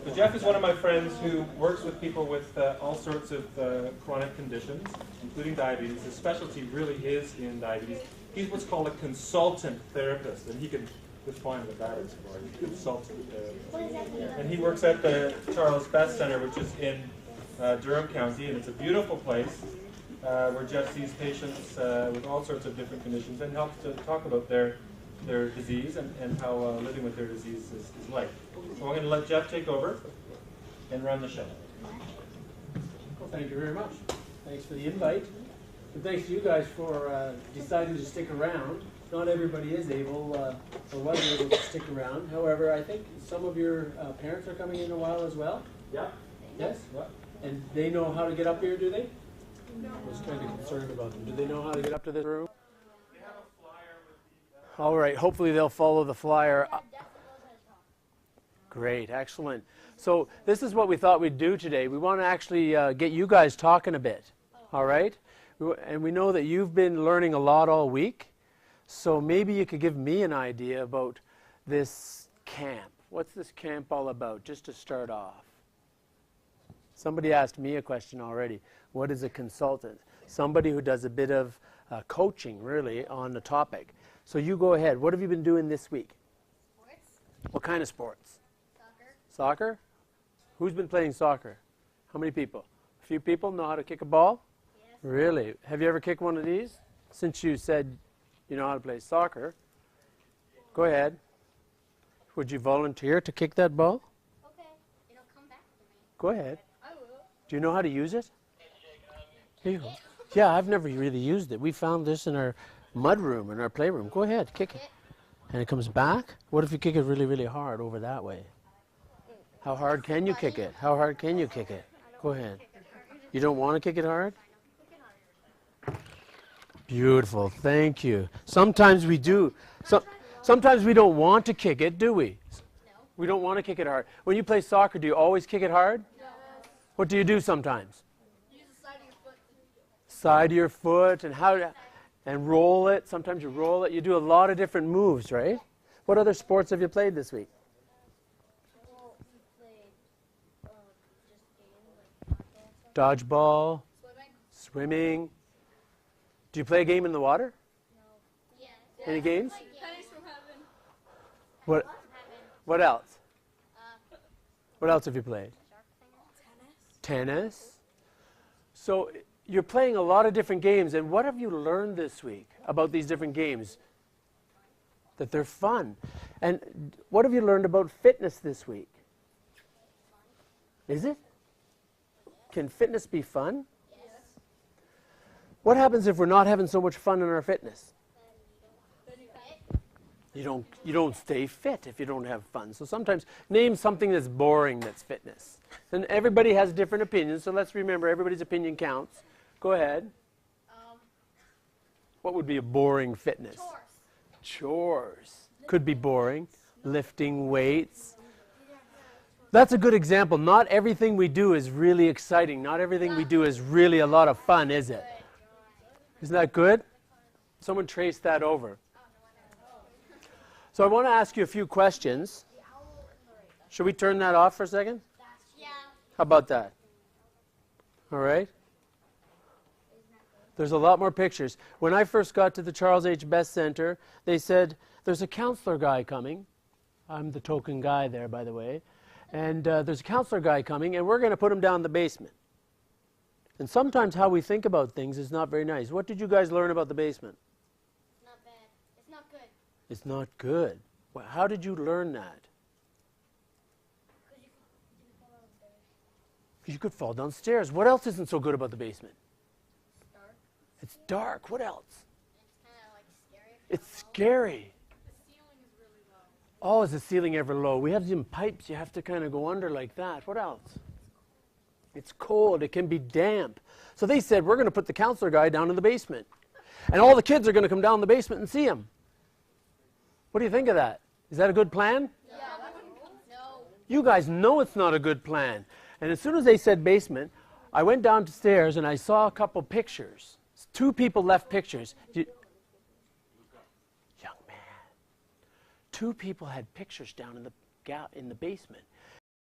So Jeff is one of my friends who works with people with all sorts of chronic conditions, including diabetes. His specialty really is in diabetes. He's what's called a consultant therapist, and he can define what that is for you. Consultant therapist. And he works at the Charles Best Center, which is in Durham County, and it's a beautiful place where Jeff sees patients with all sorts of different conditions and helps to talk about their disease and how living with their disease is like. So I'm going to let Jeff take over and run the show. Well, thank you very much. Thanks for the invite. And thanks to you guys for deciding to stick around. Not everybody is able or was able to stick around. However, I think some of your parents are coming in a while as well. Yeah. Yes? Yeah. And they know how to get up here, do they? No. I was kind of concerned about them. Do they know how to get up to this room? They have a flyer with the... All right. Hopefully they'll follow the flyer. Great. Excellent. So this is what we thought we'd do today. We want to actually get you guys talking a bit. All right? And we know that you've been learning a lot all week. So maybe you could give me an idea about this camp. What's this camp all about, just to start off? Somebody asked me a question already. What is a consultant? Somebody who does a bit of coaching, really, on the topic. So you go ahead. What have you been doing this week? Sports. What kind of sports? Soccer. Soccer? Who's been playing soccer? How many people? A few people know how to kick a ball? Yes. Really? Have you ever kicked one of these? Since you said you know how to play soccer. Go ahead. Would you volunteer to kick that ball? Okay. It'll come back to me. Go ahead. I will. Do you know how to use it? Here you go. Yeah, I've never really used it. We found this in our mud room, in our playroom. Go ahead, kick it. And it comes back? What if you kick it really, really hard over that way? How hard can you kick it? How hard can you kick it? Go ahead. You don't want to kick it hard? Beautiful, thank you. Sometimes we do. Sometimes we don't want to kick it, do we? No. We don't want to kick it hard. When you play soccer, do you always kick it hard? No. What do you do sometimes? Use the side of your foot. Side of your foot and roll it. Sometimes you roll it. You do a lot of different moves, right? What other sports have you played this week? Well, we played just games like Dodgeball, swimming. swimming. Do you play a game in the water? No. Yes. Any games? Tennis from heaven. What? What else? What else have you played? Tennis. So you're playing a lot of different games, and what have you learned this week about these different games? That they're fun. And what have you learned about fitness this week? Is it? Can fitness be fun? Yes. What happens if we're not having so much fun in our fitness? You don't stay fit if you don't have fun. So sometimes name something that's boring that's fitness. And everybody has different opinions, so let's remember everybody's opinion counts. Go ahead. What would be a boring fitness? Chores. Could be boring. Lifting weights. That's a good example. Not everything we do is really exciting. Not everything we do is really a lot of fun, is it? Isn't that good? Someone trace that over. So I want to ask you a few questions. Should we turn that off for a second? Yeah. How about that? All right. There's a lot more pictures. When I first got to the Charles H. Best Center, they said, there's a counselor guy coming. I'm the token guy there, by the way. And there's a counselor guy coming, and we're going to put him down in the basement. And sometimes how we think about things is not very nice. What did you guys learn about the basement? Not bad. It's not good. It's not good. Well, how did you learn that? Because you could fall downstairs. What else isn't so good about the basement? It's dark. It's dark. What else? It's kind of like scary. It's scary. The ceiling is really low. Oh, is the ceiling ever low? We have some pipes you have to kind of go under like that. What else? It's cold. It can be damp. So they said, we're going to put the counselor guy down in the basement. And all the kids are going to come down in the basement and see him. What do you think of that? Is that a good plan? Yeah. No. You guys know it's not a good plan. And as soon as they said basement, I went downstairs and I saw a couple pictures. 2 people left pictures. Young man. 2 people had pictures down in the basement.